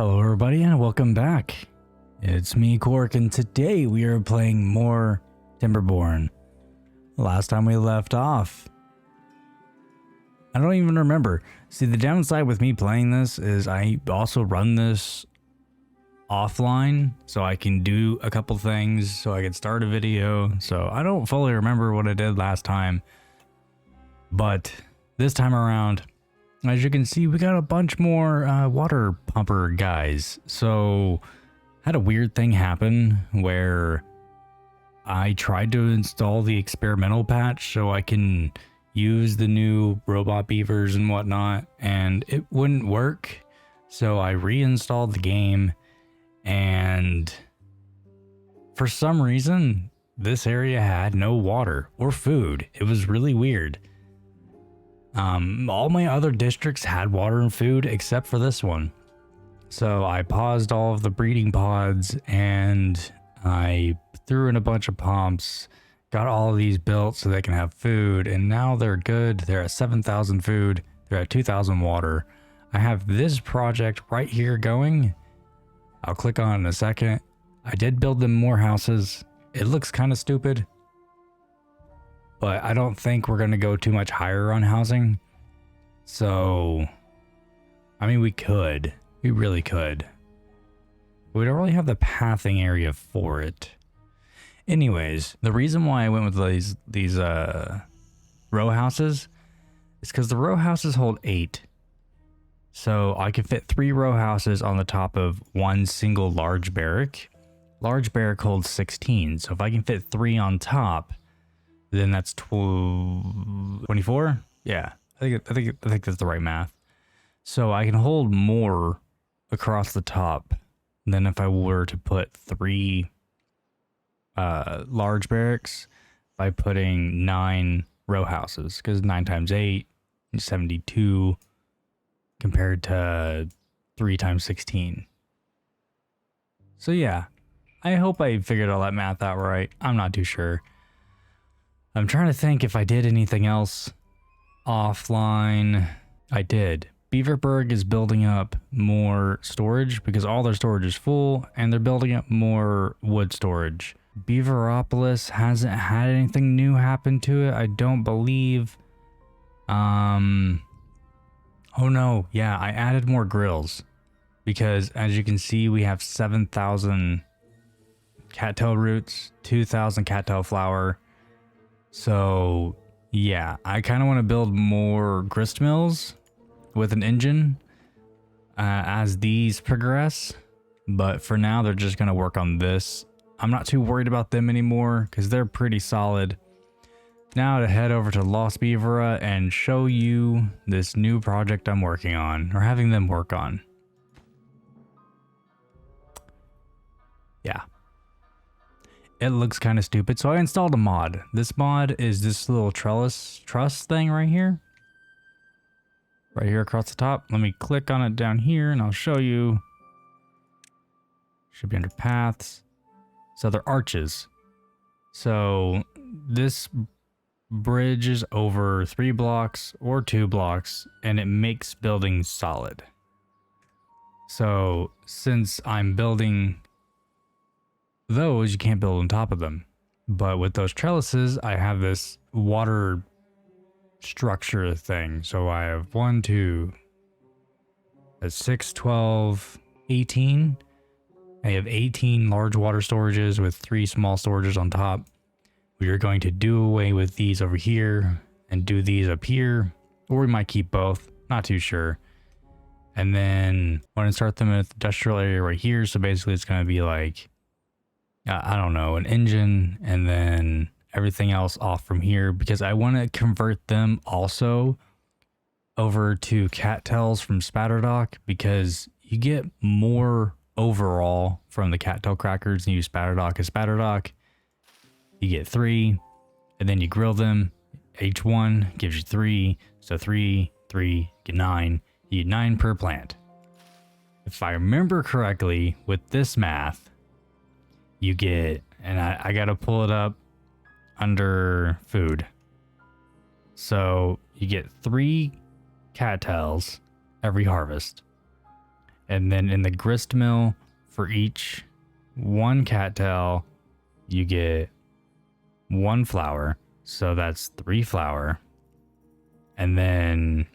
Hello everybody and welcome back. It's me, Quark, and today we are playing more Timberborn. Last time we left off, I don't even remember. See, the downside with me playing this is I also run this offline, so I can do a couple things, so I can start a video. So I don't fully remember what I did last time, but this time around, as you can see, we got a bunch more water pumper guys. So had a weird thing happen where I tried to install the experimental patch so I can use the new robot beavers and whatnot, and it wouldn't work. So I reinstalled the game, and for some reason this area had no water or food. It was really weird. All my other districts had water and food except for this one. So I paused all of the breeding pods and I threw in a bunch of pumps, got all of these built so they can have food, and now they're good. They're at 7,000 food. They're at 2,000 water. I have this project right here going. I'll click on it in a second. I did build them more houses. It looks kind of stupid, but I don't think we're going to go too much higher on housing. So, I mean, we could. We really could. We don't really have the pathing area for it. Anyways, the reason why I went with these row houses is because the row houses hold 8. So I can fit 3 row houses on the top of one single large barrack. Large barrack holds 16. So if I can fit 3 on top, then that's 24. Yeah, I think that's the right math. So I can hold more across the top than if I were to put 3 large barracks by putting 9 row houses, because 9 times 8 is 72 compared to 3 times 16. So yeah, I hope I figured all that math out right. I'm not too sure. I'm trying to think if I did anything else offline. I did. Beaverburg is building up more storage because all their storage is full, and they're building up more wood storage. Beaveropolis hasn't had anything new happen to it, I don't believe. Oh no, yeah, I added more grills because as you can see, we have 7,000 cattail roots, 2,000 cattail flour. So yeah, I kind of want to build more grist mills with an engine as these progress, but for now they're just going to work on this. I'm not too worried about them anymore because they're pretty solid. Now to head over to Los Beavera and show you this new project I'm working on, or having them work on. Yeah. It looks kind of stupid, so I installed a mod. This mod is this little truss thing right here. Right here across the top. Let me click on it down here and I'll show you. Should be under paths. So they're arches. So this bridges over 3 blocks or 2 blocks, and it makes buildings solid. So since I'm building those, you can't build on top of them. But with those trellises, I have this water structure thing. So I have 1, 2, 6, 12, 18. I have 18 large water storages with 3 small storages on top. We are going to do away with these over here and do these up here, or we might keep both, not too sure. And then I want to start them in the industrial area right here. So basically it's going to be like, I don't know, an engine, and then everything else off from here, because I want to convert them also over to cattails from Spatterdock, because you get more overall from the cattail crackers than you use Spatterdock. As Spatterdock, you get 3, and then you grill them. Each one gives you 3, so 3, 3, get 9. You get 9 per plant. If I remember correctly, with this math, you get, and I gotta pull it up under food. So you get 3 cattails every harvest. And then in the grist mill, for each one cattail, you get 1 flour. So that's 3 flour. And then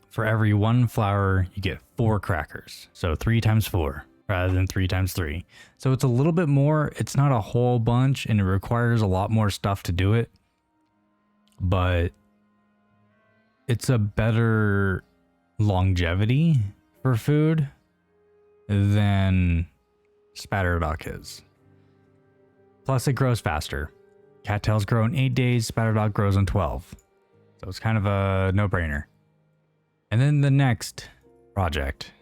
for every 1 flour, you get 4 crackers. So 3 times 4 rather than 3 times 3. So it's a little bit more. It's not a whole bunch and it requires a lot more stuff to do it. But it's a better longevity for food than Spatterdock is. Plus it grows faster. Cattails grow in 8 days, Spatterdock grows in 12. So it's kind of a no-brainer. And then the next project,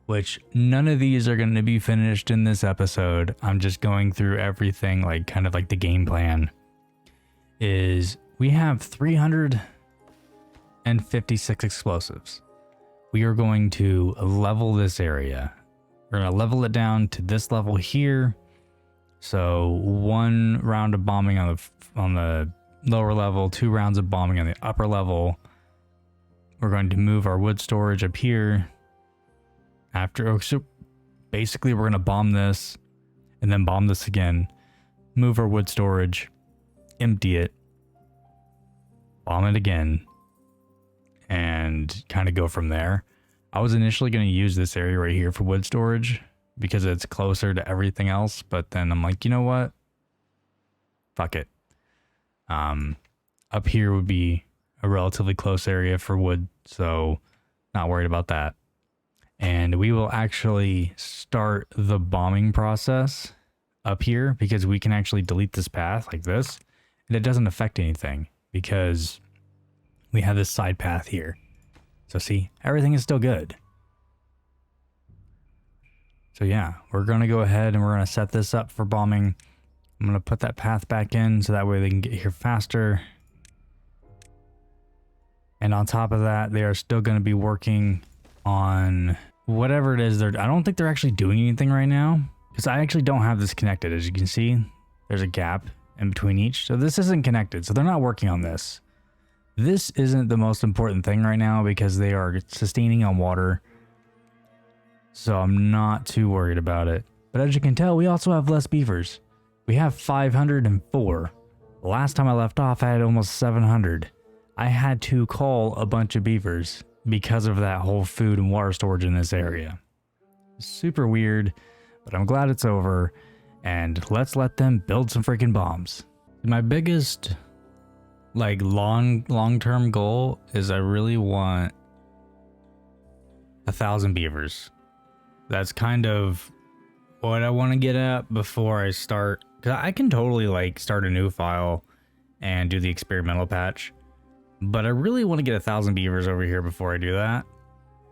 which none of these are going to be finished in this episode. I'm just going through everything, like kind of like the game plan, is we have 356 explosives. We are going to level this area. We're going to level it down to this level here. So 1 round of bombing on the lower level, 2 rounds of bombing on the upper level. We're going to move our wood storage up here. So basically we're going to bomb this and then bomb this again, move our wood storage, empty it, bomb it again, and kind of go from there. I was initially going to use this area right here for wood storage because it's closer to everything else, but then I'm like, you know what? Fuck it. Up here would be a relatively close area for wood, so not worried about that. And we will actually start the bombing process up here because we can actually delete this path like this, and it doesn't affect anything because we have this side path here. So see, everything is still good. So yeah, we're going to go ahead and we're going to set this up for bombing. I'm going to put that path back in so that way they can get here faster. And on top of that, they are still going to be working on whatever it is. I don't think they're actually doing anything right now because I actually don't have this connected. As you can see, there's a gap in between each. So this isn't connected. So they're not working on this. This isn't the most important thing right now because they are sustaining on water. So I'm not too worried about it. But as you can tell, we also have less beavers. We have 504. The last time I left off, I had almost 700. I had to call a bunch of beavers because of that whole food and water storage in this area. Super weird, but I'm glad it's over. And let's let them build some freaking bombs. My biggest like long-term goal is I really want 1,000 beavers. That's kind of what I want to get at before I start, because I can totally like start a new file and do the experimental patch, but I really want to get 1,000 beavers over here before I do that.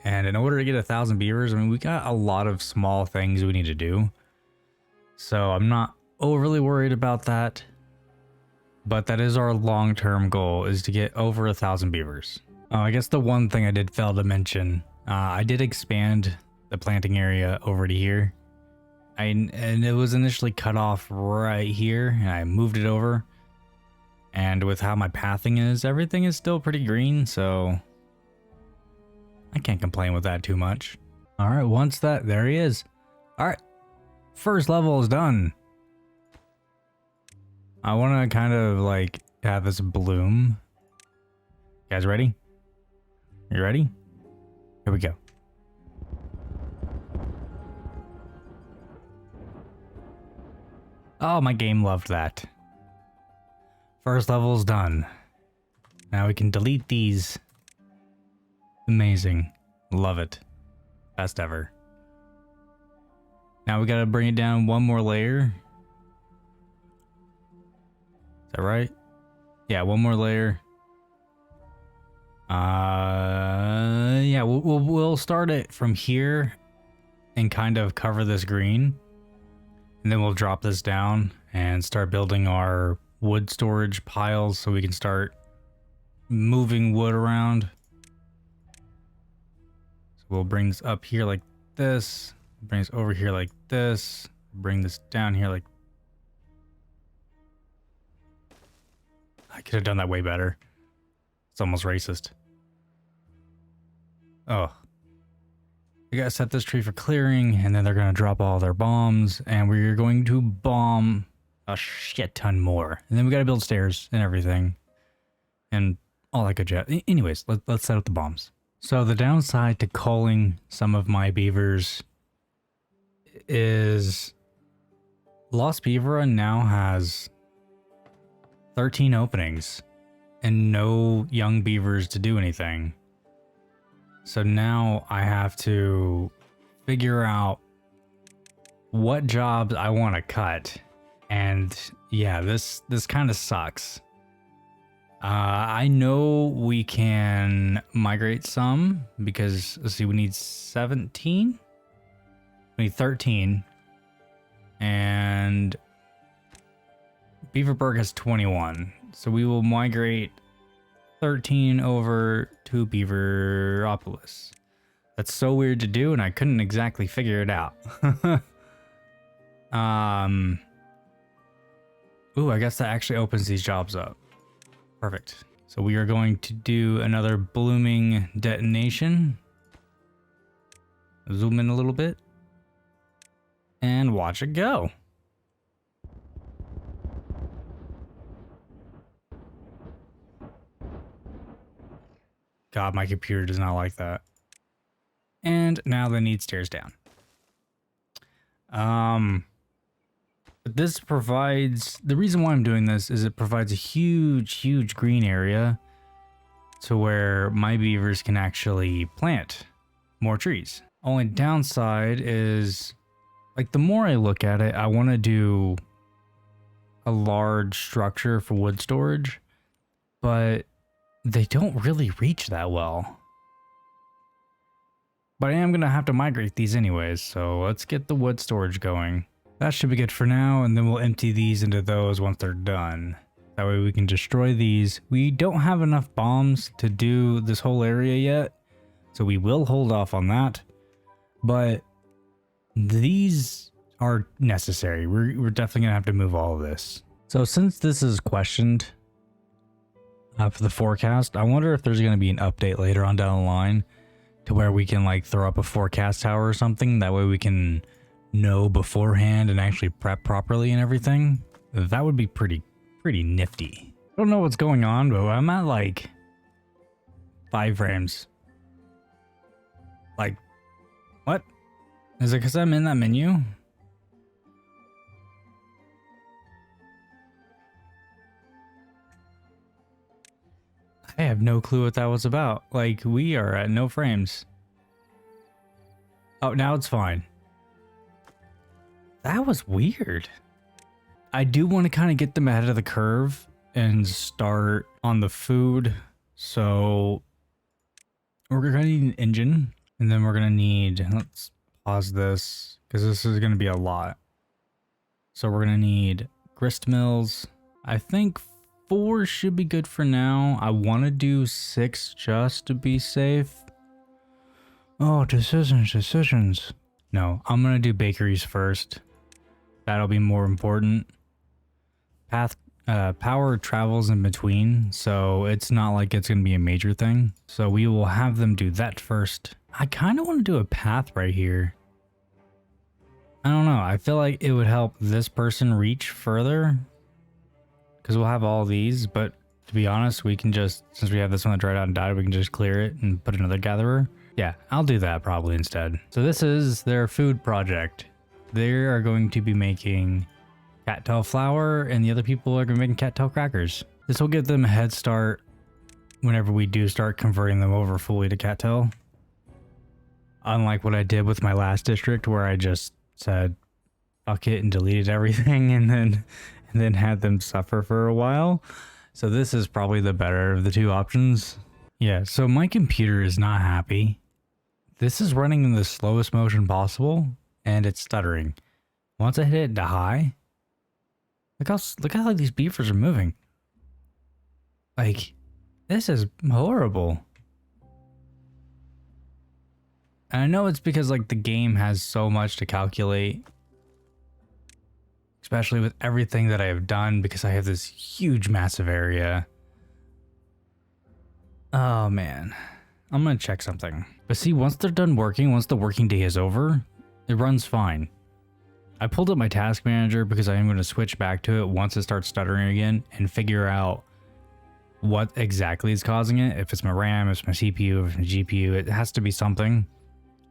And in order to get 1,000 beavers, I mean, we got a lot of small things we need to do, so I'm not overly worried about that. But that is our long-term goal, is to get over 1,000 beavers. I guess the one thing I did fail to mention, I did expand the planting area over to here. And it was initially cut off right here, and I moved it over. And with how my pathing is, everything is still pretty green, so I can't complain with that too much. All right, there he is. All right, first level is done. I want to kind of like have this bloom. You guys ready? You ready? Here we go. Oh, my game loved that. First level's done. Now we can delete these. Amazing. Love it. Best ever. Now we gotta bring it down one more layer. Is that right? Yeah, one more layer. Yeah, we'll start it from here and kind of cover this green. And then we'll drop this down and start building our wood storage piles so we can start moving wood around. So we'll bring this up here like this, bring this over here like this, bring this down here like... I could have done that way better. It's almost racist. Oh. We gotta set this tree for clearing, and then they're gonna drop all their bombs, and we're going to bomb a shit ton more. And then we gotta build stairs and everything, and all that good jazz. Anyways, let's set up the bombs. So the downside to calling some of my beavers is Lost Beaver Run now has 13 openings and no young beavers to do anything. So now I have to figure out what jobs I want to cut. And yeah, this kind of sucks. I know we can migrate some because, let's see, we need 17? We need 13. And Beaverburg has 21. So we will migrate 13 over to Beaveropolis. That's so weird to do, and I couldn't exactly figure it out. Ooh, I guess that actually opens these jobs up. Perfect. So we are going to do another blooming detonation. Zoom in a little bit. And watch it go. God, my computer does not like that. And now they need stairs down. But this provides, the reason why I'm doing this is it provides a huge green area to where my beavers can actually plant more trees. Only downside is, like, the more I look at it, I want to do a large structure for wood storage, but they don't really reach that well. But I am going to have to migrate these anyways, so let's get the wood storage going. That should be good for now, and then we'll empty these into those once they're done. That way we can destroy these. We don't have enough bombs to do this whole area yet, so we will hold off on that. But these are necessary. We're definitely going to have to move all of this. So since this is questioned for the forecast, I wonder if there's going to be an update later on down the line to where we can like throw up a forecast tower or something. That way we can know beforehand and actually prep properly and everything. That would be pretty nifty. I don't know what's going on, but I'm at like 5 frames. Like, what? Is it because I'm in that menu? I have no clue what that was about. Like, we are at no frames. Oh, now it's fine. That was weird. I do want to kind of get them ahead of the curve and start on the food. So we're going to need an engine, and then we're going to need, let's pause this because this is going to be a lot. So we're going to need grist mills. I think 4 should be good for now. I want to do 6 just to be safe. Oh, decisions. No, I'm going to do bakeries first. That'll be more important. Power travels in between, so it's not like it's going to be a major thing. So we will have them do that first. I kind of want to do a path right here. I don't know. I feel like it would help this person reach further because we'll have all these, but to be honest, we can just, since we have this one that dried out and died, we can just clear it and put another gatherer. Yeah, I'll do that probably instead. So this is their food project. They are going to be making cattail flour, and the other people are going to be making cattail crackers. This will give them a head start whenever we do start converting them over fully to cattail. Unlike what I did with my last district, where I just said fuck it and deleted everything and then had them suffer for a while. So this is probably the better of the 2 options. Yeah, so my computer is not happy. This is running in the slowest motion possible, and it's stuttering. Once I hit it to high, look how like these beavers are moving. Like, this is horrible. And I know it's because like the game has so much to calculate, especially with everything that I have done, because I have this huge massive area. Oh man, I'm gonna check something. But see, once they're done working, once the working day is over, it runs fine. I pulled up my task manager because I am going to switch back to it once it starts stuttering again and figure out what exactly is causing it. If it's my RAM, if it's my CPU, if it's my GPU, it has to be something.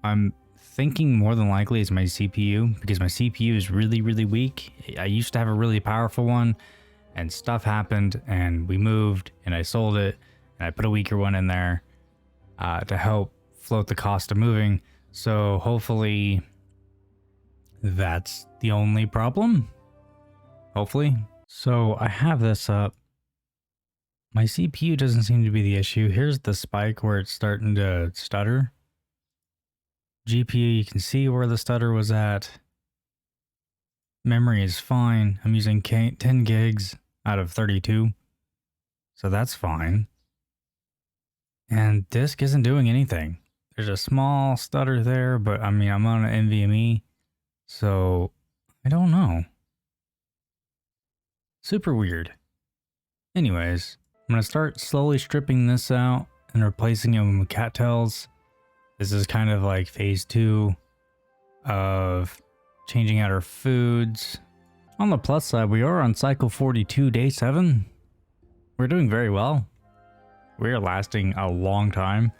I'm thinking more than likely it's my CPU because my CPU is really, really weak. I used to have a really powerful one and stuff happened and we moved and I sold it and I put a weaker one in there to help float the cost of moving. So hopefully that's the only problem. Hopefully. So I have this up. My CPU doesn't seem to be the issue. Here's the spike where it's starting to stutter. GPU, you can see where the stutter was at. Memory is fine. I'm using 10 gigs out of 32. So that's fine. And disk isn't doing anything. There's a small stutter there, but I mean, I'm on an NVMe. So I don't know. Super weird. Anyways, I'm going to start slowly stripping this out and replacing it with cattails. This is kind of like phase 2 of changing out our foods. On the plus side, we are on cycle 42, day 7. We're doing very well. We are lasting a long time.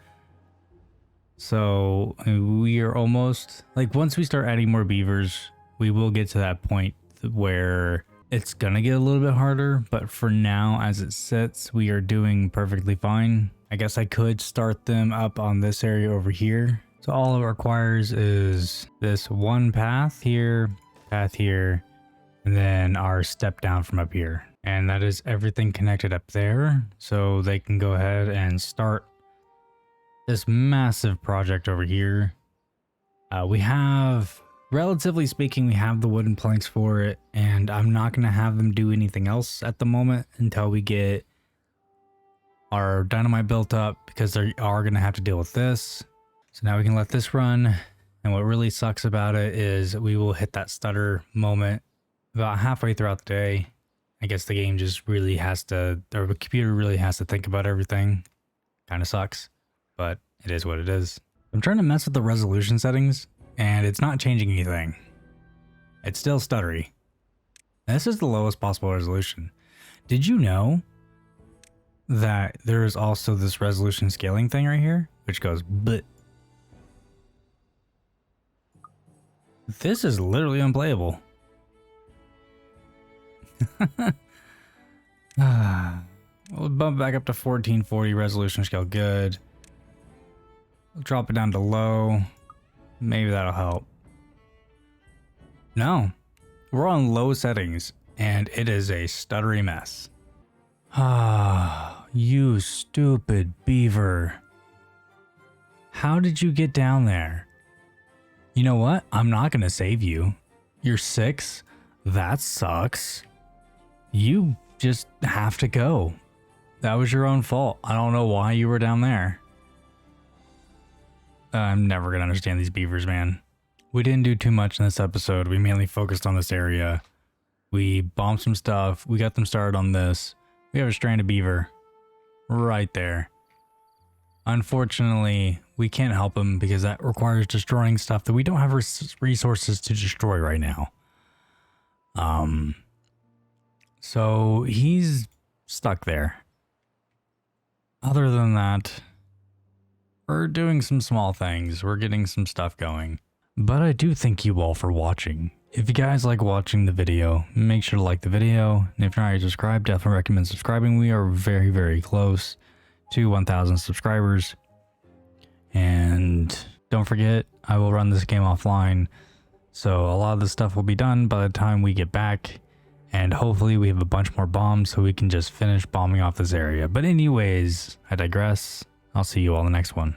So we are almost, like once we start adding more beavers, we will get to that point where it's gonna get a little bit harder, but for now, as it sits, we are doing perfectly fine. I guess I could start them up on this area over here. So all it requires is this one path here, and then our step down from up here. And that is everything connected up there. So they can go ahead and start this massive project over here. We have, relatively speaking, we have the wooden planks for it, and I'm not going to have them do anything else at the moment until we get our dynamite built up, because they are going to have to deal with this. So now we can let this run. And what really sucks about it is we will hit that stutter moment about halfway throughout the day. I guess the game just really has to, or the computer really has to think about everything. Kind of sucks, but it is what it is. I'm trying to mess with the resolution settings and it's not changing anything. It's still stuttery. This is the lowest possible resolution. Did you know that there is also this resolution scaling thing right here, which goes but? This is literally unplayable. We'll bump back up to 1440 resolution scale. Good. We'll drop it down to low. Maybe that'll help. No, we're on low settings and it is a stuttery mess. Ah, you stupid beaver. How did you get down there? You know what? I'm not going to save you. You're 6. That sucks. You just have to go. That was your own fault. I don't know why you were down there. I'm never going to understand these beavers, man. We didn't do too much in this episode. We mainly focused on this area. We bombed some stuff. We got them started on this. We have a stranded beaver right there. Unfortunately, we can't help him because that requires destroying stuff that we don't have resources to destroy right now. So he's stuck there. Other than that, we're doing some small things. We're getting some stuff going. But I do thank you all for watching. If you guys like watching the video, make sure to like the video. And if you're not already subscribed, definitely recommend subscribing. We are very, very close to 1,000 subscribers. And don't forget, I will run this game offline. So a lot of the stuff will be done by the time we get back. And hopefully we have a bunch more bombs so we can just finish bombing off this area. But anyways, I digress. I'll see you all in the next one.